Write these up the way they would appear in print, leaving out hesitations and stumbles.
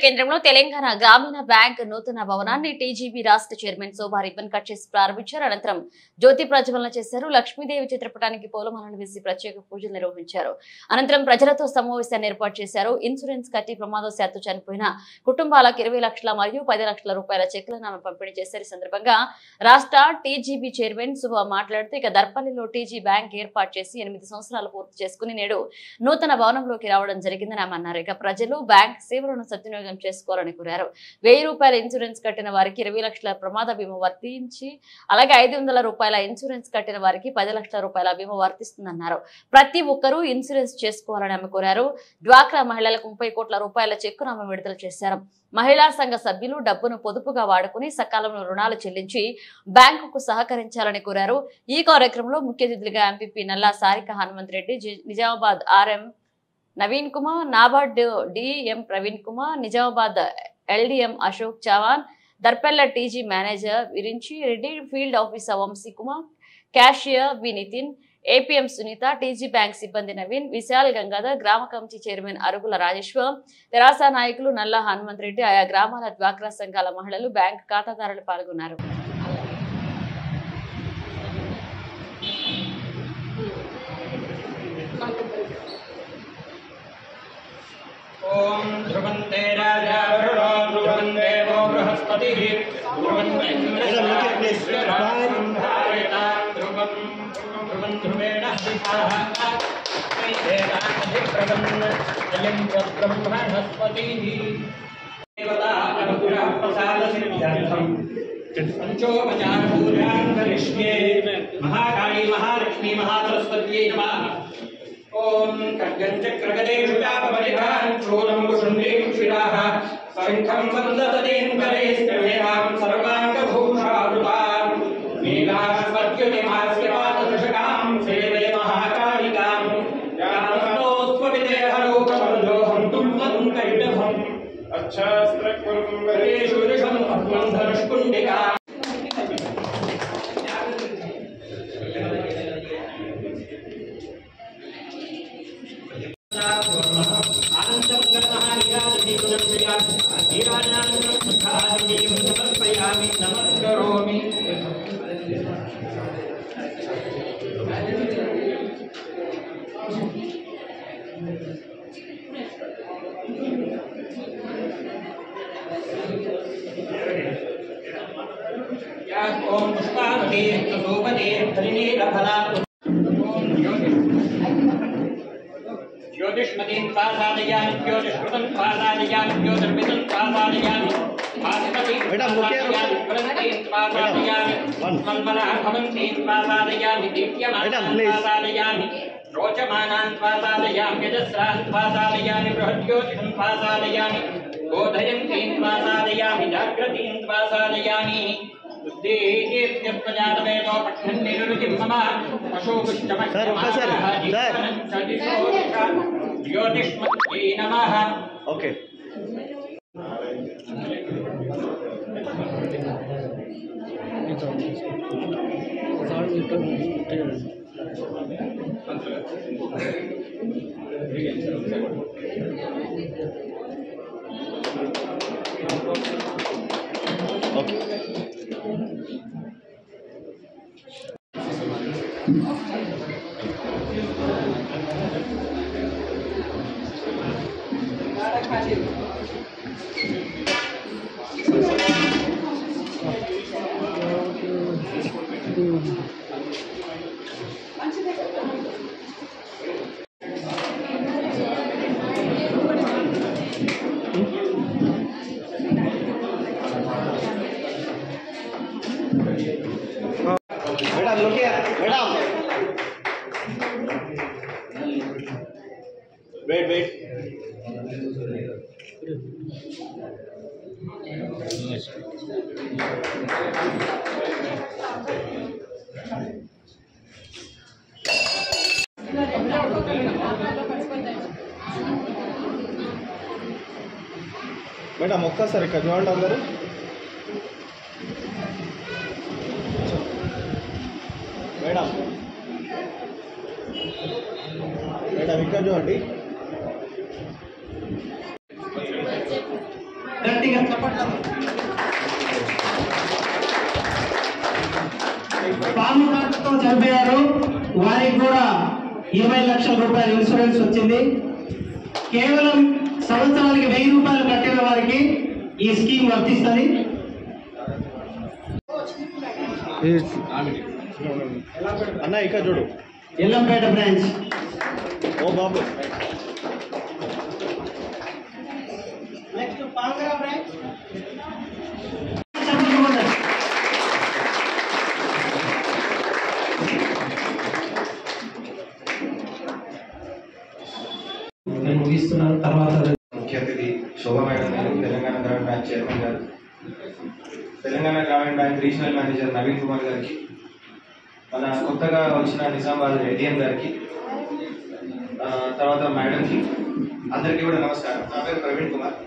కేంద్రంలో తెలంగాణ గ్రామీణ బ్యాంక్ నూతన భవనాన్ని టీజీబీ రాష్ట్ర చైర్మన్ శోభా రిబ్బన్ కట్ చేసి ప్రారంభించారు. అనంతరం జ్యోతి ప్రజ్వలన చేశారు. లక్ష్మీదేవి చిత్రపటానికి పూలమాలను వేసి ప్రత్యేక పూజలు నిర్వహించారు. అనంతరం ప్రజలతో సమావేశాన్ని ఏర్పాటు చేశారు. ఇన్సూరెన్స్ కట్టి ప్రమాదవశాత్తు చనిపోయిన కుటుంబాలకు 20 లక్షల మరియు 10 లక్షల రూపాయల చెక్కులను ఆమె పంపిణీ చేశారు. ఈ సందర్భంగా రాష్ట్ర టీజీబీ చైర్మన్ శోభా మాట్లాడుతూ ఇక దర్పల్లిలో టీజీ బ్యాంక్ ఏర్పాటు చేసి 8 సంవత్సరాలు పూర్తి చేసుకుని నేడు నూతన భవనంలోకి రావడం జరిగిందని ఆమె అన్నారు. ఇక ప్రజలు బ్యాంక్ సేవలను సద్వినియోగం చేసుకోవాలని కోరారు. 1000 రూపాయల ఇన్సూరెన్స్ కట్టిన వారికి 20 లక్షల ప్రమాద బీమా వర్తించి అలాగే 500 రూపాయల ఇన్సూరెన్స్ కట్టిన వారికి 10 లక్షల రూపాయల బీమా వర్తిస్తుందన్నారు. ప్రతి ఒక్కరూ ఇన్సూరెన్స్ చేసుకోవాలని ఆమె కోరారు. డ్వాక్రా మహిళలకు 30 కోట్ల రూపాయల చెక్కును ఆమె విడుదల చేశారు. మహిళా సంఘ సభ్యులు డబ్బును పొదుపుగా వాడుకుని సకాలంలో రుణాలు చెల్లించి బ్యాంకుకు సహకరించాలని కోరారు. ఈ కార్యక్రమంలో ముఖ్య అతిథులుగా MPP Nalla Sarika Hanumanth Reddy, Nizamabad RM Naveen Kumar, NABARD DM Praveen Kumar, Nizamabad LDM Ashok Chavan, Darpalli TG manager Virinchi Reddy, field officer Vamshi Kumar, cashier V Nitin, APM Sunitha, TG bank సిబ్బంది నవీన్, విశాల్ గంగాధర్, గ్రామ కమిటీ చైర్మన్ అరుగుల రాజేశ్వర్, తెరాస నాయకులు నల్లా హనుమంత్ రెడ్డి, ఆయా గ్రామాల డ్వాక్రా సంఘాల మహిళలు, బ్యాంక్ ఖాతాదారులు పాల్గొన్నారు. ओम ध्रुवन्ते राजा वरुणो ध्रुवन् देवो बृहस्पतिः ध्रुवन् इन्द्रश्चरां धारयतां ध्रुवन् ध्रुवेण हरिताः देवाधिप्रवन् अयं ब्रह्मणस्पतिः देवता प्रसादसिद्ध्यर्थम् पंचोपचारपूजां करिष्ये महाकाली महालक्ष्मी महासरस्वत्यै नमः। ओम खड्गञ्चक्रगदेषु चापरिहारं शूलं कुशुण्डीं शिराः शङ्खं सन्दततीं करैस्तमेहां सर्वाङ्गभूषावृतां नीलास्वद्युतिमास्यपाददशकां सेवे महाकालिकां यामस्तोस्त्वविदेहरूपमन्दोऽहं तुं कैटभम् अच्छास्त्रकुरुं गदेषु ऋषं पद्मं धनुष्कुण्डिका ओम पुष्पावती प्रसूपती हरिनीलफला ज्योतिष्मतीं पादालयामि ज्योतिष्कृतं पादालयामि ज्योतिर्मितं पादालयामि आदिपतिं पादालयामि प्रन्तीं पादालयामि मन्मनाः भवन्तीं पादालयामि दीप्यमानां पादालयामि रोचमानां पादालयामि यजस्रान् पादालयामि बृहद्योतिषं पादालयामि बोधयन्तीं पादालयामि जाग्रतीं पादालयामि बुद्धिर्यत्प्रजातवेदो पठन्निरुचिं मम ज्योतिष्मत्यै नमः। ओके मैडम लोग मैडम वेट वेट मैडम ఒక్కసారి ఇక్కడ చూడండి అందరూ మేడం మేడం ఇక్కడ చూడండి గట్టిగా చెప్పండి. పాము కాటుతో చనిపోయారు, వారికి కూడా 20 లక్షల రూపాయల ఇన్సూరెన్స్ వచ్చింది. కేవలం సంవత్సరానికి 1000 రూపాయలు కట్టిన వారికి ఈ స్కీమ్ వర్తిస్తుంది. అన్న ఇక్కడ చూడు, ఎల్లంపేట బ్రాంచ్. ఓ బాబు నెక్స్ట్ పాంగరా బ్రాంచ్. ముగిస్తున్నారు. తర్వాత ముఖ్య అతిథి శోభా మేడం గారు, తెలంగాణ గ్రామీణ బ్యాంక్ చైర్మన్ గారు, తెలంగాణ గ్రామీణ bank regional manager Naveen Kumar గారికి, మన కొత్తగా వచ్చిన నిజామాబాద్ ఏటీఎం గారికి, తర్వాత మేడంకి, అందరికీ కూడా నమస్కారం. నా పేరు ప్రవీణ్ కుమార్.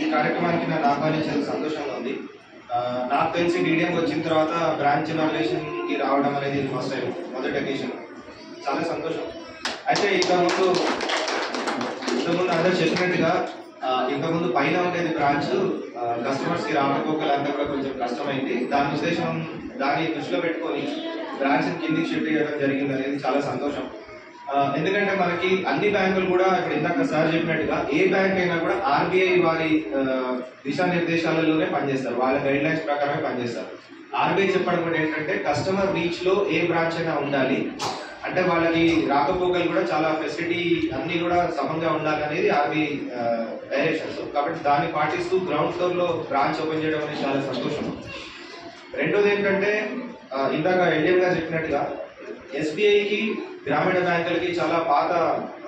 ఈ కార్యక్రమానికి నన్ను ఆహ్వానించేందుకు సంతోషంగా ఉంది. నాకు తెలిసి డీడీఎంకి వచ్చిన తర్వాత బ్రాంచ్ ఇనాగ్రేషన్కి రావడం అనేది ఫస్ట్ టైం, మొదటి అకేషన్. చాలా సంతోషం. అయితే ఇంతకుముందు అందరూ చెప్పినట్టుగా ఇంతకుముందు పైన ఉండేది బ్రాంచ్ కస్టమర్స్కి రాకపోకలంతా కూడా కొంచెం కష్టమైంది. దాన్ని దృష్టిలో పెట్టుకొని బ్రాంచ్ కిందికి షిఫ్ట్ చేయడం జరిగింది అనేది చాలా సంతోషం. ఎందుకంటే మనకి అన్ని బ్యాంకులు కూడా ఇప్పుడు ఇందాక సార్ చెప్పినట్టుగా ఏ బ్యాంక్ అయినా కూడా ఆర్బీఐ వారి దిశానిర్దేశాలలోనే పనిచేస్తారు, వాళ్ళ గైడ్ లైన్స్ ప్రకారమే పనిచేస్తారు. ఆర్బీఐ చెప్పడం కూడా ఏంటంటే కస్టమర్ రీచ్ లో ఏ బ్రాంచ్ అయినా ఉండాలి, అంటే వాళ్ళకి రాకపోకలు కూడా చాలా ఫెసిలిటీ అన్ని కూడా సమంగా ఉండాలనేది ఆర్బీఐ డైరెక్షన్స్. కాబట్టి దాన్ని పాటిస్తూ గ్రౌండ్ ఫ్లోర్ లో బ్రాంచ్ ఓపెన్ చేయడం అనేది చాలా సంతోషం. రెండోది ఏంటంటే ఇందాక ఎల్ఎం గారు చెప్పినట్టుగా ఎస్బీఐకి గ్రామీణ బ్యాంకులకి చాలా పాత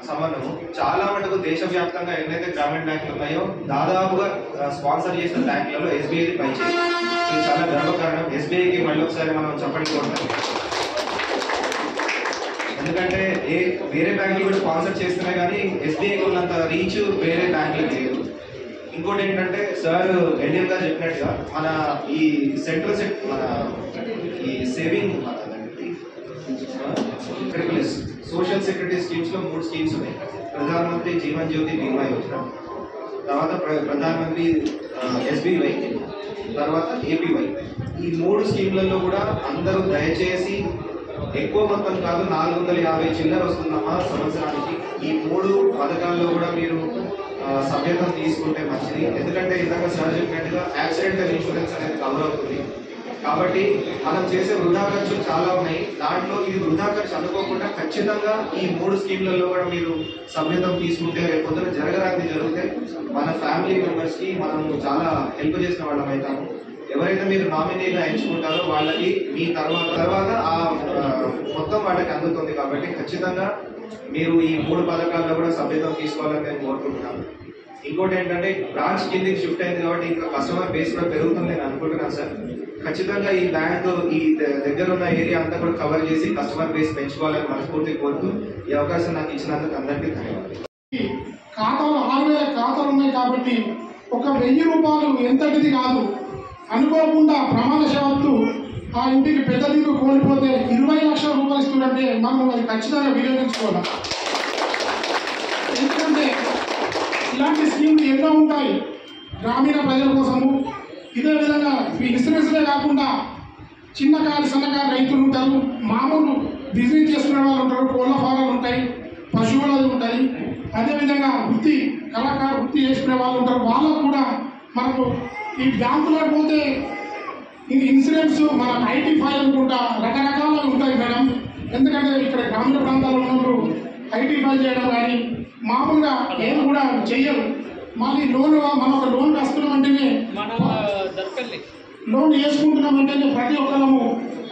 సంబంధము. చాలా మటుకు దేశవ్యాప్తంగా ఎన్నైతే గ్రామీణ బ్యాంకులు ఉన్నాయో దాదాపుగా స్పాన్సర్ చేసిన బ్యాంకులలో ఎస్బీఐది పనిచేసి ఇది చాలా గర్వకారణం. ఎస్బీఐకి మళ్ళీ ఒకసారి మనం చెప్పండి కొడతాం. ఎందుకంటే వేరే బ్యాంకులు కూడా స్పాన్సర్ చేస్తున్నాయి కానీ ఎస్బీఐకి ఉన్నంత రీచ్ వేరే బ్యాంకులకు లేదు. ఇంకోటి ఏంటంటే సార్ ఎల్ఎం గారు చెప్పినట్టుగా మన ఈ మన ఈ సేవింగ్ సోషల్ సెక్యూరిటీ స్కీమ్స్ లో 3 స్కీమ్స్ ఉన్నాయి. ప్రధానమంత్రి జీవన్ జ్యోతి బీమా యోజన, తర్వాత ప్రధానమంత్రి ఎస్బీవై, తర్వాత ఏపీవై. ఈ 3 స్కీమ్లలో కూడా అందరూ దయచేసి ఎక్కువ మొత్తం కాదు 450 చిల్లర వస్తుందమ్మా సంవత్సరానికి. ఈ 3 పథకాల్లో కూడా మీరు సభ్యత్వం తీసుకుంటే మంచిది. ఎందుకంటే ఇందాక సార్ చెప్పినట్టుగా యాక్సిడెంటల్ ఇన్సూరెన్స్ అనేది కవర్ అవుతుంది. కాబట్టి మనం చేసే వృధా ఖర్చులు చాలా ఉన్నాయి. దాంట్లో ఇది వృధా ఖర్చు అనుకోకుండా ఖచ్చితంగా ఈ 3 స్కీమ్లలో కూడా మీరు సభ్యత్వం తీసుకుంటే రేపొద్దున జరగరాంది జరిగితే మన ఫ్యామిలీ మెంబర్స్ కి మనం చాలా హెల్ప్ చేసిన వాళ్ళం అవుతాము. ఎవరైతే మీరు నామినీగా ఎంచుకుంటారో వాళ్ళకి మీ తర్వాత ఆ మొత్తం వాళ్ళకి అందుతుంది. కాబట్టి ఖచ్చితంగా మీరు ఈ 3 పథకాల్లో కూడా సభ్యత్వం తీసుకోవాలని నేను కోరుకుంటున్నాను. ఇంకోటి ఏంటంటే బ్రాంచ్ కిందికి షిఫ్ట్ అయింది కాబట్టి ఇంకా కస్టమర్ బేస్ కూడా పెరుగుతుంది నేను అనుకుంటున్నాను సార్. ఖచ్చితంగా ఈ బ్యాంక్ ఈ దగ్గర ఉన్న ఏరియా అంతా కూడా కవర్ చేసి కస్టమర్ బేస్ పెంచుకోవాలని మనస్ఫూర్తి కోరుతూ ఈ అవకాశం నాకు ఇచ్చినందుకు అందరికీ ధన్యవాదాలు. ఖాతాలు 6000 ఖాతాలు ఉన్నాయి కాబట్టి ఒక 1000 రూపాయలు ఎంతటిది కాదు. అనుకోకుండా ప్రమాదశాత్తు ఆ ఇంటికి పెద్ద దిక్కు కోల్పోతే 20 లక్షల రూపాయలు ఇస్తుందంటే మనం అది ఖచ్చితంగా వినియోగించుకోవాలి. ఎందుకంటే ఇలాంటి స్కీమ్లు ఎన్నో ఉంటాయి గ్రామీణ ప్రజల కోసము. ఇదే విధంగా ఇన్సూరెన్స్లే కాకుండా చిన్నకారు సన్నకారు రైతులు ఉంటారు, మామూలు బిజినెస్ చేసుకునే వాళ్ళు ఉంటారు, కోళ్ళ ఫారాలు ఉంటాయి, పశువులు ఉంటాయి. అదేవిధంగా వృత్తి చేసుకునే వాళ్ళు ఉంటారు. వాళ్ళకు కూడా మనకు ఈ బ్యాంకులో పోతే ఇన్సూరెన్స్ మన ఐటీ ఫైల్ అనుకుంటా రకరకాలుగా ఉంటాయి మేడం. ఎందుకంటే ఇక్కడ గ్రామీణ ప్రాంతాల్లో ఉన్నప్పుడు ఐటీ ఫైల్ చేయడం కానీ మామూలుగా ఏం కూడా చెయ్యరు. మళ్ళీ మనం ఒక లోన్ వస్తున్నామంటేనే లోన్ వేసుకుంటున్నామంటేనే ప్రతి ఒక్కరము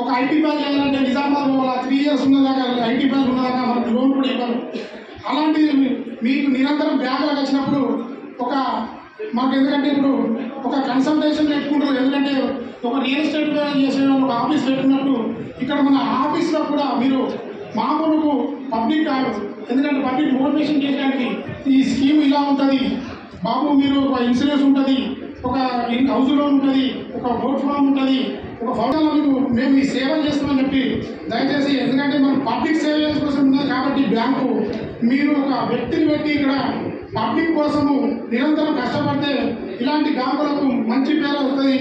ఒక ఐటీ ఫైల్ చేయాలంటే నిజామాబాద్ వల్ల 3 years ఉన్నదాకా ఐటీ ఫైల్ ఉన్నదాకా మనకు లోన్ కూడా ఇవ్వరు. అలాంటిది మీకు నిరంతరం బ్యాంకులకు వచ్చినప్పుడు మాకు ఎందుకంటే ఇప్పుడు ఒక కన్సల్టేషన్ పెట్టుకుంటారు. ఎందుకంటే ఒక రియల్ ఎస్టేట్ చేసే ఒక ఆఫీస్ పెట్టుకున్నప్పుడు ఇక్కడ మన ఆఫీస్లో కూడా మీరు మామూలుకు పబ్లిక్ ఎందుకంటే పబ్లిక్ మోటివేషన్ చేయడానికి ఈ స్కీమ్ ఇలా ఉంటుంది బాబు, మీరు ఒక ఇన్సూరెన్స్ ఉంటుంది, ఒక హౌస్ లోన్ ఉంటుంది, ఒక బోట్ ఫామ్ ఉంటుంది, ఒక ఫోటోలో మేము ఈ సేవలు చేస్తామని చెప్పి దయచేసి, ఎందుకంటే మనం పబ్లిక్ సేవ కోసం ఉన్నది కాబట్టి బ్యాంకు మీరు ఒక వ్యక్తిని పెట్టి ఇక్కడ పబ్లిక్ కోసము నిరంతరం కష్టపడితే ఇలాంటి గ్రామాలకు మంచి పేరు వస్తుంది.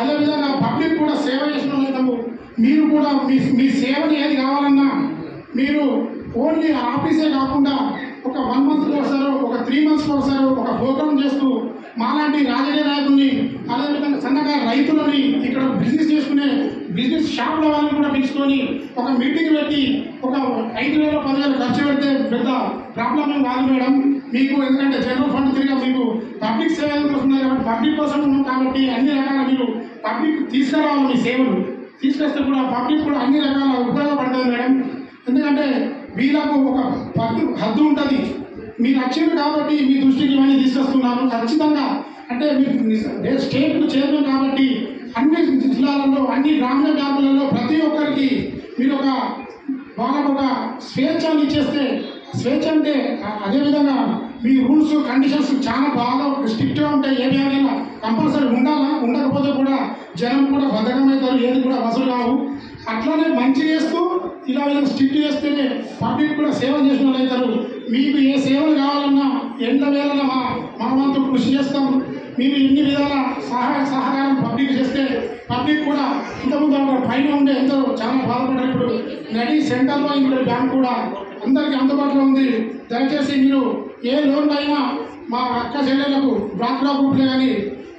అదేవిధంగా పబ్లిక్ కూడా సేవ చేసిన వాళ్ళము. మీరు కూడా మీ సేవలు ఏది కావాలన్నా మీరు ఓన్లీ ఆఫీసే కాకుండా ఒక 1 month ఒకసారి, ఒక 3 months ఒకసారి ఒక ప్రోగ్రామ్ చేస్తూ మాలాంటి రాజకీయ నాయకుల్ని, అదేవిధంగా సన్నకారు రైతులని, ఇక్కడ బిజినెస్ చేసుకునే బిజినెస్ షాప్ల వాళ్ళని కూడా పిలుచుకొని ఒక మీటింగ్ పెట్టి ఒక 5,000 10,000 ఖర్చు పెడితే పెద్ద ప్రాబ్లం ఏం కాదు మేడం మీకు. ఎందుకంటే జనరల్ ఫండ్ తిరిగా మీకు పబ్లిక్ సేవ వస్తున్నాయి కాబట్టి పబ్లిక్ కోసం ఉన్నాం కాబట్టి అన్ని రకాల మీరు పబ్లిక్ తీసుకురావాలి. మీ సేవలు తీసుకొస్తే కూడా పబ్లిక్ కూడా అన్ని రకాల ఉపయోగపడుతుంది మేడం. ఎందుకంటే వీళ్ళకు ఒక హద్దు ఉంటుంది. మీరు వచ్చింది కాబట్టి మీ దృష్టికి ఇవన్నీ తీసుకొస్తున్నారు. ఖచ్చితంగా అంటే మీరు స్టేట్ చైర్మన్ కాబట్టి అన్ని జిల్లాలలో, అన్ని గ్రామీణ బ్యాంకులలో ప్రతి ఒక్కరికి మీరు వాళ్ళకు ఒక స్వేచ్ఛను ఇచ్చేస్తే, స్వేచ్ఛ అంటే అదేవిధంగా మీ రూల్స్ కండిషన్స్ చాలా బాగా స్ట్రిక్ట్గా ఉంటాయి. ఏ బ్యాంక్ అయినా కంపల్సరీ ఉండాలా, ఉండకపోతే కూడా జనం కూడా బద్ధకమవుతారు, ఏది కూడా వసూలు కావు. అట్లానే మంచి చేస్తూ ఇలా స్ట్రిక్ట్ చేస్తేనే పబ్లిక్ కూడా సేవ చేసిన వాళ్ళు అవుతారు. మీకు ఏ సేవలు కావాలన్నా ఎంత వేళ మా వంతు కృషి చేస్తాం. మీరు ఎన్ని విధాల సహకారం పబ్లిక్ చేస్తే పబ్లిక్ కూడా ఇంతకుముందు పైన ఉండే ఎంతో చాలా బాధపడ్డారు. ఇప్పుడు నడి సెంటర్లో ఇక్కడ బ్యాంక్ కూడా అందరికీ అందుబాటులో ఉంది. దయచేసి మీరు ఏ లోన్లు అయినా మా అక్క చెల్లెలకు డ్వాక్రా గ్రూప్లే కానీ,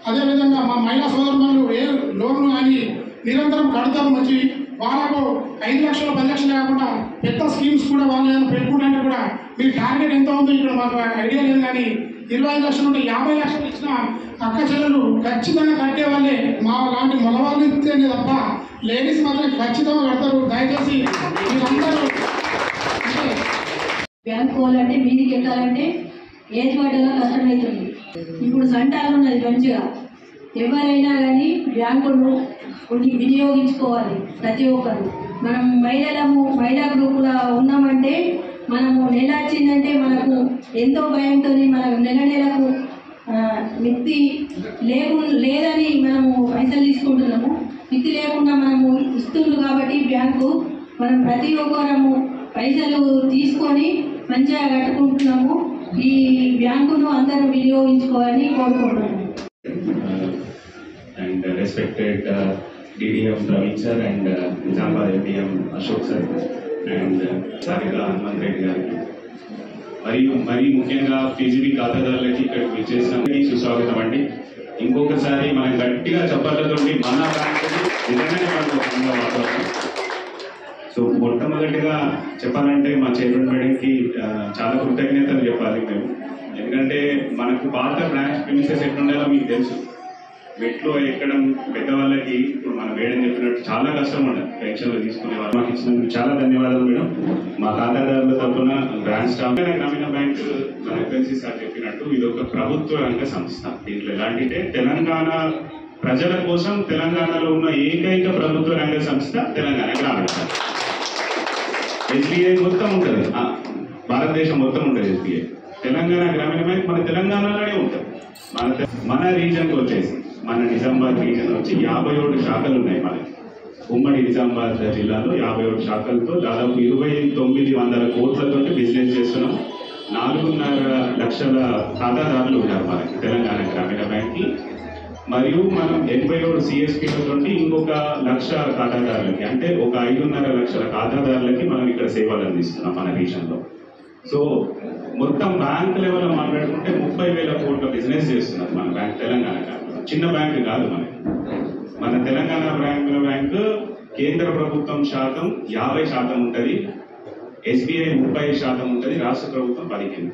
అదేవిధంగా మా మహిళా సోదరులు ఏ లోన్లు కానీ నిరంతరం కడతారు. మంచి వాళ్ళకు 5 లక్షలు 10 లక్షలు కాకుండా పెద్ద స్కీమ్స్ కూడా వాళ్ళు ఏమైనా పెట్టుకుంటే కూడా మీ టార్గెట్ ఎంత ఉందో ఇక్కడ మాకు ఐడియా లేదు. కానీ 25 లక్షలు ఉంటే 50 లక్షలు ఇచ్చిన అక్క చెల్లెలు ఖచ్చితంగా కట్టే వాళ్ళే. మా లాంటి మగవాళ్ళు ఇస్తేనే తప్ప లేడీస్ మాత్రం ఖచ్చితంగా కడతారు. దయచేసి మీరందరూ బ్యాంక్ పోవాలంటే మీదికి ఎక్కాలంటే ఏజ్ పడ్డగా కష్టమవుతుంది. ఇప్పుడు సంటాలు ఉన్నది మంచిగా. ఎవరైనా కానీ బ్యాంకును వినియోగించుకోవాలి ప్రతి ఒక్కరు. మనం మహిళా గ్రూపులో ఉన్నామంటే మనము నెల వచ్చిందంటే మనకు ఎంతో భయంతో మనం నెలకు మిత్తి లేదని మనము పైసలు తీసుకుంటున్నాము. మిత్తి లేకుండా మనము ఇస్తుంది కాబట్టి బ్యాంకు మనం ప్రతి ఒక్కరము పైసలు తీసుకొని మంచిగా కట్టుకుంటున్నాము. ఈ బ్యాంకును అందరూ వినియోగించుకోవాలని కోరుకుంటున్నాము. And respected DDM Praveen sir and Nizamabad MDM Ashok sir and Sarika Hanuman Reddy గారికి మరీ ముఖ్యంగా పీజీబీ ఖాతాదారులకి ఇక్కడికి విచ్చేసినందుకు సుస్వాగతం అండి. ఇంకొకసారి మనం గట్టిగా చప్పట్లతోటి మన బ్యాంకుని నిజంగానే మనం వాతావరణం. సో మొట్టమొదటిగా చెప్పాలంటే మా చైర్మన్ మేడంకి చాలా కృతజ్ఞతలు చెప్పాలి మేము. ఎందుకంటే మనకు పాత బ్రాంచ్ ప్రిమిసెస్ ఎట్లుండాలో మీకు తెలుసు. మెట్లో ఎక్కడం పెద్దవాళ్ళకి ఇప్పుడు మన మేడం చెప్పినట్టు చాలా కష్టం ఉండదు. పెన్షన్లు తీసుకునే వాళ్ళు మాకు ఇచ్చినందుకు చాలా ధన్యవాదాలు మేడం. మా ఖాతాదారుల తరఫున బ్రాంచ్ స్టాఫ్ గ్రామీణ బ్యాంక్ మన ఎఫ్ఎన్సీ సార్ చెప్పినట్టు ఇది ఒక ప్రభుత్వ రంగ సంస్థ. దీంట్లో ఎలాంటి తెలంగాణ ప్రజల కోసం తెలంగాణలో ఉన్న ఏకైక ప్రభుత్వ రంగ సంస్థ తెలంగాణ గ్రామీణ బ్యాంక్. ఎస్బీఐ మొత్తం ఉంటుంది, భారతదేశం మొత్తం ఉంటుంది ఎస్బీఐ. తెలంగాణ గ్రామీణ బ్యాంక్ మన తెలంగాణలోనే ఉంటుంది. మన రీజన్కి వచ్చేసి మన నిజామాబాద్ రీజన్ వచ్చి 57 శాఖలు ఉన్నాయి. మనకి ఉమ్మడి నిజామాబాద్ జిల్లాలో 57 శాఖలతో దాదాపు 2,900 కోట్లతో బిజినెస్ చేస్తున్నాం. 4.5 లక్షల ఖాతాదారులు ఉన్నారు మనకి తెలంగాణ గ్రామీణ బ్యాంక్కి. మరియు మనం 87 సిఎస్పీలతో ఇంకొక 1,00,000 ఖాతాదారులకి, అంటే ఒక 5.5 లక్షల ఖాతాదారులకి మనం ఇక్కడ సేవలు అందిస్తున్నాం మన రీజన్లో. సో మొత్తం బ్యాంక్ లెవెల్లో మాట్లాడుకుంటే 30,000 కోట్ల బిజినెస్ చేస్తున్నారు మన బ్యాంక్ తెలంగాణ. చిన్న బ్యాంక్ కాదు మన తెలంగాణ బ్యాంక్ కేంద్ర ప్రభుత్వం శాతం 50% ఉంటుంది, ఎస్బీఐ 30% ఉంటుంది, రాష్ట్ర ప్రభుత్వం 15%.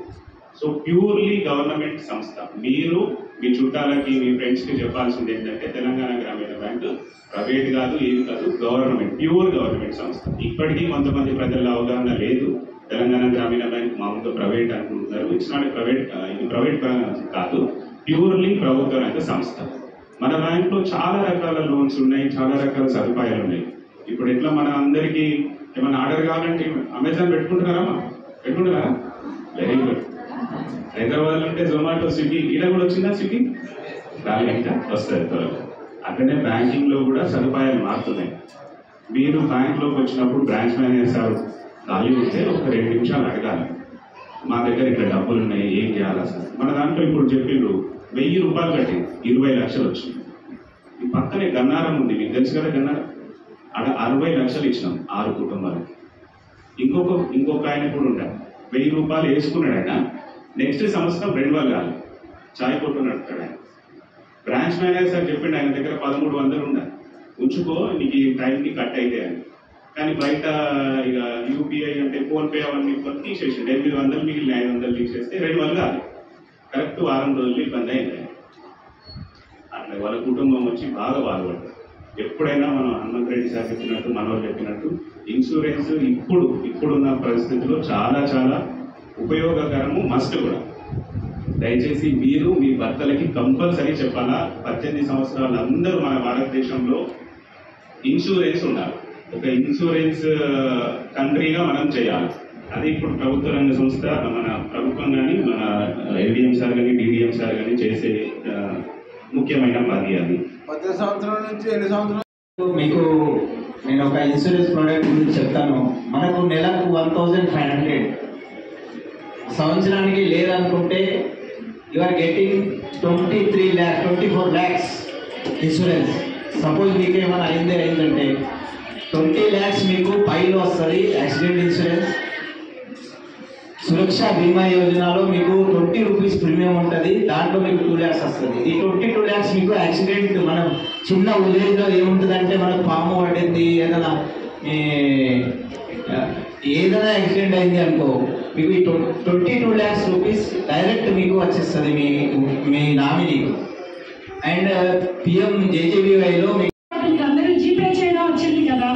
సో ప్యూర్లీ గవర్నమెంట్ సంస్థ. మీరు మీ చుట్టాలకి మీ ఫ్రెండ్స్కి చెప్పాల్సింది ఏంటంటే తెలంగాణ గ్రామీణ బ్యాంక్ ప్రైవేట్ కాదు, ఏది కాదు, గవర్నమెంట్, ప్యూర్ గవర్నమెంట్ సంస్థ. ఇప్పటికీ కొంతమంది ప్రజల అవగాహన లేదు. తెలంగాణ గ్రామీణ బ్యాంక్ మామూలుగా ప్రైవేట్ అనుకుంటున్నారు. ఇట్స్ నాట్ ప్రైవేట్, ఇది ప్రైవేట్ కాదు, ప్యూర్లీ ప్రభుత్వ రంగ సంస్థ. మన బ్యాంక్లో చాలా రకాల లోన్స్ ఉన్నాయి, చాలా రకాల సదుపాయాలు ఉన్నాయి. ఇప్పుడు ఎట్లా మన అందరికీ ఏమైనా ఆర్డర్ కావాలంటే అమెజాన్ పెట్టుకుంటున్నారా? Very good. హైదరాబాద్లో ఉంటే జొమాటో, స్విగ్గీ, ఈడ కూడా వచ్చిందా? స్విగ్గీ రాలేక వస్తుంది త్వరగా. అట్లనే బ్యాంకింగ్లో కూడా సదుపాయాలు మారుతున్నాయి. మీరు బ్యాంక్లోకి వచ్చినప్పుడు బ్రాంచ్ మేనేజర్ సార్ ఖాళీ ఉంటే ఒక 2 నిమిషాలు అడగాలి. మా దగ్గర ఇక్కడ డబ్బులు ఉన్నాయి, ఏం చేయాలా సార్? మన దాంట్లో ఇప్పుడు చెప్పిండ్రు 1000 రూపాయలు కట్టింది, 20 లక్షలు వచ్చింది. ఈ పక్కనే గన్నారం ఉంది, మీకు తెలుసు కదా గన్నారం, అక్కడ 60 లక్షలు ఇచ్చినాం 6 కుటుంబాలకి. ఇంకొక ఆయన కూడా ఉంటాడు, 1000 రూపాయలు వేసుకున్నాడు ఆయన. నెక్స్ట్ సంవత్సరం 2 కాదు, చాయ్ కొట్టు నడుపుతాడు ఆయన. బ్రాంచ్ మేనేజర్ సార్ చెప్పిండు ఆయన దగ్గర 1300 ఉండాలి, ఉంచుకో నీకు ఈ టైంకి కట్ అయితే అని. కానీ బయట ఇక యూపీఐ అంటే ఫోన్పే అవన్నీ తీసేసిండు. 800 మిగిలిన 500 తీసేస్తే 2 కాదు. కరెక్ట్ వారం రోజులు ఇబ్బంది అయింది. అట్లా వాళ్ళ కుటుంబం వచ్చి బాగా బాధపడ్డారు. ఎప్పుడైనా మనం హనుమంత్ రెడ్డి సార్ చెప్పినట్టు, మనోళ్ళు చెప్పినట్టు ఇన్సూరెన్స్ ఇప్పుడున్న పరిస్థితుల్లో చాలా చాలా ఉపయోగకరము, మస్ట్ కూడా. దయచేసి మీరు మీ భర్తలకి కంపల్సరీ చెప్పాలా, 18 సంవత్సరాలు అందరూ మన భారతదేశంలో ఇన్సూరెన్స్ ఉండాలి. ఒక ఇన్సూరెన్స్ కంట్రీగా మనం చేయాలి. అది ఇప్పుడు ప్రభుత్వ రంగ సంస్థ, మన ప్రభుత్వం కానీ, మన ఏడిఎం సార్ కానీ, డిడిఎం సార్ కానీ చేసే ముఖ్యమైన పని. అది 10 సంవత్సరాల నుంచి 8 సంవత్సరాలు మీకు నేను ఒక ఇన్సూరెన్స్ ప్రోడక్ట్ గురించి చెప్తాను. మనకు నెలకు 1500, సంవత్సరానికి లేదనుకుంటే you are getting 24 lakhs insurance. Suppose మీకు ఏమైనా అయిందంటే 20 lakhs మీకు పైలో వస్తుంది యాక్సిడెంట్ ఇన్సూరెన్స్. సురక్ష బీమా యోజనలో మీకు 20 రూపీస్ ప్రీమియం ఉంటుంది, దాంట్లో మీకు 2 lakhs వస్తుంది. ఈ 22 lakhs మీకు యాక్సిడెంట్, మనం చిన్న విలేజ్లో ఏముంటుందంటే మనకు పాము పడింది, ఏదైనా యాక్సిడెంట్ అయింది అనుకో, మీకు ఈ 22 lakhs రూపీస్ డైరెక్ట్ మీకు వచ్చేస్తుంది మీ నామినీకి. అండ్ పిఎం జేజేబీవైలో అందరూ జీపే చేయడం వచ్చింది కదా,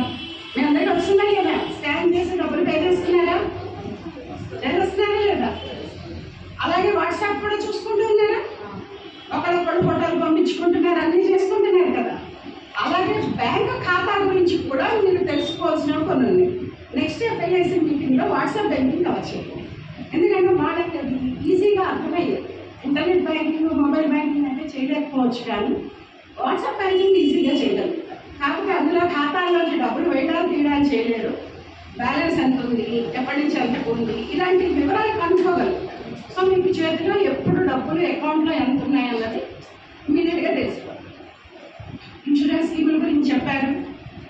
మీ అందరికీ వస్తున్నాయి కదా, స్కాన్ చేసి డబ్బులు పే చేస్తున్నారా లేదా? అలాగే వాట్సాప్ కూడా చూసుకుంటూ ఉన్నారా? ఒకళ్ళొకళ్ళు ఫోటోలు పంపించుకుంటున్నారు, అన్నీ చేసుకుంటున్నారు కదా. అలాగే బ్యాంకు ఖాతా గురించి కూడా మీరు తెలుసుకోవాల్సినవి కొన్ని ఉన్నాయి. నెక్స్ట్ ఎఫ్ఐఐసి మీటింగ్లో వాట్సాప్ బ్యాంకింగ్ కావచ్చు, ఎందుకంటే వాళ్ళకి అది ఈజీగా అర్థమయ్యేది. ఇంటర్నెట్ బ్యాంకింగ్, మొబైల్ బ్యాంకింగ్ అంటే చేయలేకపోవచ్చు, కానీ వాట్సాప్ బ్యాంకింగ్ ఈజీగా చేయగలుగుతారు. కాకపోతే అందులో ఖాతాల్లోంచి డబ్బులు వేయడానికి తీయడానికి చేయలేరు. బ్యాలెన్స్ ఎంత ఉంది, ఎప్పటి నుంచి ఎంత ఉంది, ఇలాంటి వివరాలు కనుక్కోగలుగుతారు. సో మీకు చేతిలో ఎప్పుడు డబ్బులు అకౌంట్లో ఎంత ఉన్నాయన్నది ఇమీడియట్గా తెలుసుకోవాలి. ఇన్సూరెన్స్ స్కీముల గురించి చెప్పారు,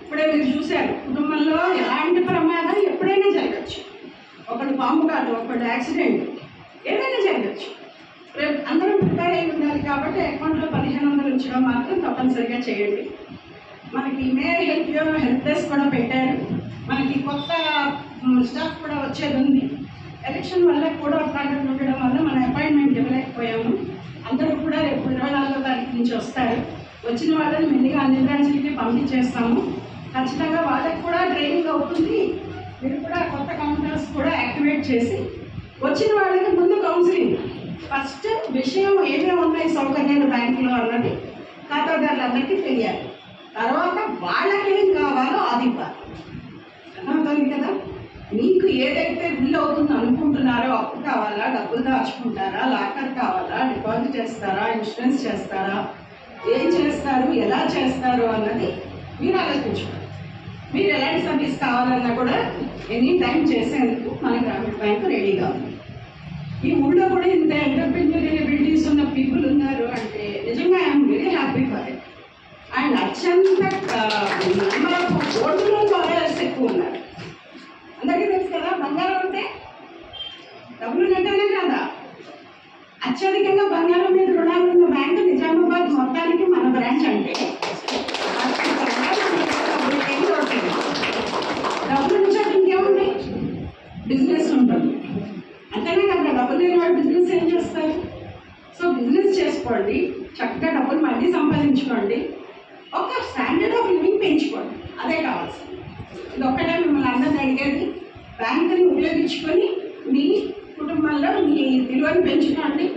ఇప్పుడే మీరు చూశారు. కుటుంబంలో ఎలాంటి ప్రమాదం ఎప్పుడైనా జరగచ్చు. ఒకటి పాము కాదు, ఒకటి యాక్సిడెంట్, ఏదైనా జరగచ్చు. రేపు అందరం ప్రిపేర్ అయి ఉండాలి. కాబట్టి అకౌంట్లో 1500 ఉంచడం మాత్రం తప్పనిసరిగా చేయండి. మనకి మే హెల్ప్ డెస్క్ కూడా పెట్టారు. మనకి కొత్త స్టాఫ్ కూడా వచ్చేది ఉంది. ఎలక్షన్ వల్ల కూడా ప్రాబ్లం ఉండడం వల్ల మనం అపాయింట్మెంట్ ఇవ్వలేకపోయాము. అందరూ కూడా రేపు 24వ తారీఖు నుంచి వస్తారు. వచ్చిన వాళ్ళని మెల్లిగా అన్ని బ్రాంచ్లకి పంపించేస్తాము. ఖచ్చితంగా వాళ్ళకి కూడా ట్రైనింగ్ అవుతుంది. మీరు కూడా కొత్త కౌంటర్స్ కూడా యాక్టివేట్ చేసి వచ్చిన వాళ్ళకి ముందు కౌన్సిలింగ్, ఫస్ట్ విషయం ఏమేమి ఉన్నాయి సౌకర్యాలు బ్యాంకులో అన్నది ఖాతాదారులందరికీ తెలియాలి. తర్వాత వాళ్ళకేం కావాలో అది ఇవ్వాలి. అర్థమవుతుంది కదా? మీకు ఏదైతే బిల్ అవుతుందో అనుకుంటున్నారో, అప్పు కావాలా, డబ్బులు దాచుకుంటారా, లాకర్ కావాలా, డిపాజిట్ చేస్తారా, ఇన్సూరెన్స్ చేస్తారా, ఏం చేస్తారు, ఎలా చేస్తారు అన్నది మీరు ఆలోచించుకోండి. మీరు ఎలాంటి సర్వీస్ కావాలన్నా కూడా ఎనీ టైం చేసేందుకు మన గ్రామీణ బ్యాంకు రెడీగా ఉంది. ఈ ఊళ్ళో కూడా ఇంత ఎంటర్ప్రెన్యూరియల్ ఎబిలిటీస్ ఉన్న పీపుల్ ఉన్నారు అంటే నిజంగా I'm very happy for it. And అత్యంత గోల్డ్ లోన్ బారోయర్స్ ఎక్కువ ఉన్నారు. అందరికీ తెలుసు కదా, బంగారం అంటే డబ్బులు నెట్టనే కదా. అత్యధికంగా బంగారం మీద రుణాలు ఉన్న బ్యాంకు నిజామాబాద్ మొత్తానికి మన బ్రాంచ్. అంటే డబ్బులు నుంచి ఇంకేముంది, బిజినెస్ ఉంటుంది. అంతేనే కదా, డబ్బులు లేని వాళ్ళు బిజినెస్ ఏం చేస్తారు? సో బిజినెస్ చేసుకోండి, చక్కగా డబ్బులు మళ్ళీ సంపాదించుకోండి, ఒక స్టాండర్డ్ ఆఫ్ లివింగ్ పెంచుకోండి. అదే కావాల్సింది. ఇది ఒక్కటే మిమ్మల్ని అందరినీ అడిగేది. బ్యాంకుని ఉపయోగించుకొని మీ కుటుంబంలో మీ విలువను పెంచుకోండి.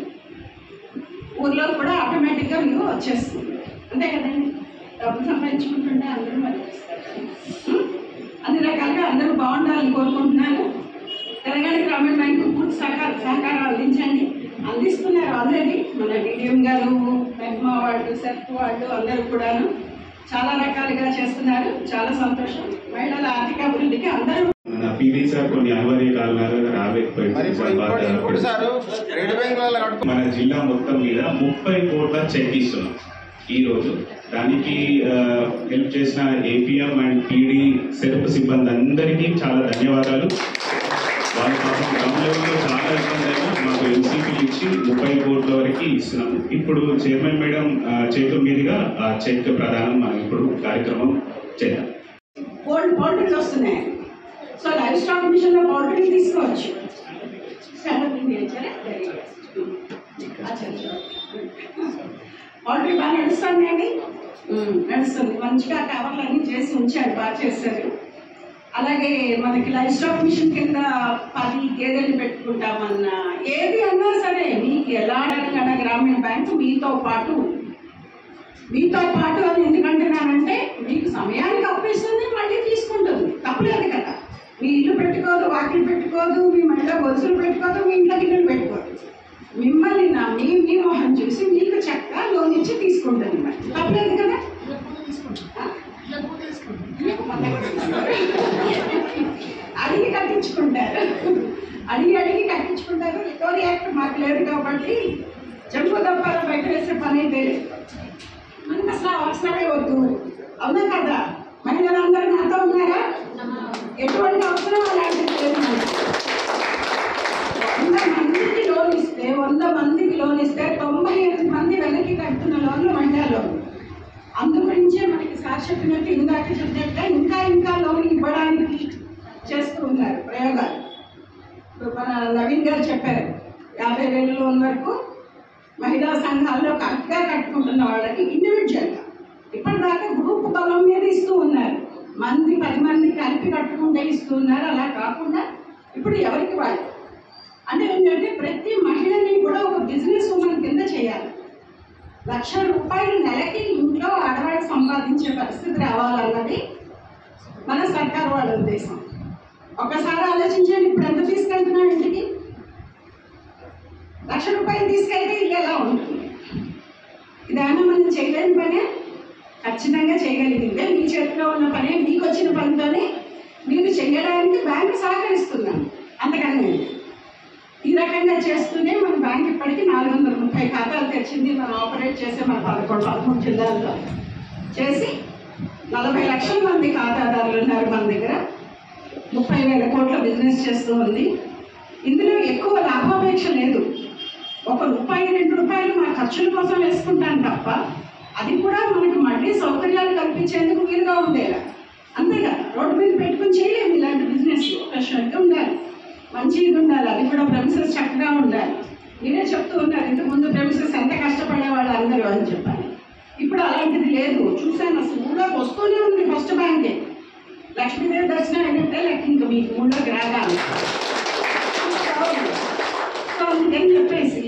ఊర్లో కూడా ఆటోమేటిక్గా విలువ వచ్చేస్తుంది. అంతే కదండి, డబ్బులు సంపాదించుకుంటుంటే అందరూ మళ్ళీ అన్ని రకాలుగా అందరూ బాగుండాలని కోరుకుంటున్నాను. తెలంగాణ గ్రామీణ బ్యాంకు పూర్తి సహకారం అందించండి. అందిస్తున్నారు ఆల్రెడీ. మన డిడిఎం గారు, మెహ్మా వాళ్ళు, సెర్ఫ్ వాళ్ళు అందరూ కూడాను చాలా రకాలుగా చేస్తున్నారు. చాలా సంతోషం. మహిళల ఆర్థిక అభివృద్ధికి అందరూ మన పీడీ సార్ కొన్ని అనివార్య కారణాలుగా రాలేకపోయింది. మన జిల్లా మొత్తం మీద 30 కోట్ల చెక్ ఇస్తున్నాం ఈ రోజు. దానికి హెల్ప్ చేసిన ఏపీఎం అండ్ పీడీ సెర్ప్ సిబ్బంది అందరికీ చాలా ధన్యవాదాలు. వాళ్ళ పాపం గ్రౌండ్ లెవెల్లో చాలా ఇబ్బంది అయినా మాకు ఎన్సీపీలు ఇచ్చి 30 కోట్ల వరకు ఇస్తున్నాము. ఇప్పుడు చైర్మన్ మేడం చేతుల మీదుగా ఆ చెక్ ప్రదానం మనం ఇప్పుడు కార్యక్రమం చేద్దాం. పౌల్ట్రీలు వస్తున్నాయి. సో లైఫ్ స్టాక్ మిషన్ లో పౌల్ట్రీ తీసుకోవచ్చు. పౌల్ట్రీ బాగా నడుస్తుందండి, నడుస్తుంది. మంచిగా కవర్లు అన్నీ చేసి ఉంచారు, బాగా చేస్తారు. అలాగే మనకి లైఫ్ స్టాక్ మిషన్ కింద 10 గేదెలు పెట్టుకుంటామన్నా ఏది అన్నా సరే మీకు ఎలా తెలంగాణ గ్రామీణ బ్యాంకు మీతో పాటు అని ఎందుకంటున్నానంటే మీకు సమయానికి అప్పిస్తుంది, మళ్ళీ తీసుకుంటుంది, తప్పలేదు కదా. మీ ఇల్లు పెట్టుకోదు, వాకిలు పెట్టుకోదు, మీ మళ్ళీ గొలుసులు పెట్టుకోదు, మీ ఇంట్లో గిన్నెలు పెట్టుకోదు. మిమ్మల్ని నమ్మి మీ మొహం చూసి మీకు చక్కగా లోన్ ఇచ్చి తీసుకుంటుంది, మరి తప్పలేదు కదా. అడిగి కట్టించుకుంటారు. రికవరీ యాక్ట్ మాకు లేదు కాబట్టి జంపు దప్పాల బయట వేసే పని అయితే మనకు అసలు అవసరమే వద్దు. అవునా కదా? మహిళలందరూ నాతో ఉన్నారా? ఎటువంటి అవసరం అలాంటిది లేదు. 100 మందికి లోన్ ఇస్తే 98 మంది వెనక్కి కడుతున్న లోన్లు మహిళా లోన్. అందుగురించే మనకి సార్ చెప్పినట్టు ఇందాక చెప్పినట్టుగా ఇంకా లోన్ ఇవ్వడానికి చేస్తూ ఉన్నారు ప్రయోగాలు. మన నవీన్ గారు చెప్పారు 50,000 లోన్ వరకు మహిళా సంఘాల్లో కరెక్ట్గా కట్టుకుంటున్న వాళ్ళకి ఇండివిజువల్గా. ఇప్పటిదాకా గ్రూప్ బలం మీద ఇస్తూ ఉన్నారు, 10 మంది కలిపి కట్టుకుంటే ఇస్తూ ఉన్నారు. అలా కాకుండా ఇప్పుడు ఎవరికి వాళ్ళు అంటే ఏంటంటే ప్రతి మహిళని కూడా ఒక బిజినెస్ ఉమెన్ కింద చేయాలి. ₹1,00,000 నెలకి ఇంట్లో ఆడవాళ్ళు సంపాదించే పరిస్థితి రావాలన్నది మన సర్కారు వాళ్ళ ఉద్దేశం. ఒక్కసారి ఆలోచించండి, ఇప్పుడు ఎంత తీసుకెళ్తున్నాం ఇంటికి? ₹1,00,000 తీసుకెళ్తే ఇల్లు ఎలా ఉంటుంది? ఇదేమన్నా మనం చేయలేని పనే? ఖచ్చితంగా చేయగలిగిందే. మీ చేతిలో ఉన్న పనే, మీకు వచ్చిన పనితోనే మీరు చేయడానికి బ్యాంకు సహకరిస్తున్నాను. అంతకన్నా ఈ రకంగా చేస్తూనే మన బ్యాంక్ ఇప్పటికీ 430 ఖాతాలు తెచ్చింది. మనం ఆపరేట్ చేసే మన 13 జిల్లాల్లో చేసి 40 లక్షల మంది ఖాతాదారులు ఉన్నారు మన దగ్గర. 30,000 కోట్ల బిజినెస్ చేస్తూ ఉంది. ఇందులో ఎక్కువ లాభాపేక్ష లేదు. ₹1, ₹2 మన ఖర్చుల కోసం వేసుకుంటాం తప్ప అది కూడా మనకు మళ్ళీ సౌకర్యాలు కల్పించేందుకు వీలుగా ఉండేలా. అంతేగా రోడ్డు మీద పెట్టుకుని చేయలేము ఇలాంటి బిజినెస్. ఒక షెడ్ ఉండాలి, మంచి ఇది ఉండాలి, అది కూడా ప్రెమిసెస్ చక్కగా ఉండాలి. మీరే చెప్తూ ఉన్నారు ఇంతకుముందు ప్రెమిసెస్ ఎంత కష్టపడేవాళ్ళు అందరూ అని చెప్పాలి. ఇప్పుడు అలాంటిది లేదు. చూశాను, అసలు ఊళ్ళోకి వస్తూనే ఉంది ఫస్ట్ బ్యాంకే. లక్ష్మీదేవి దర్శనం ఏంటంటే లెక్క ఇంకా మీకు ఊళ్ళోకి రాగాలి. సో అందుకని చెప్పేసి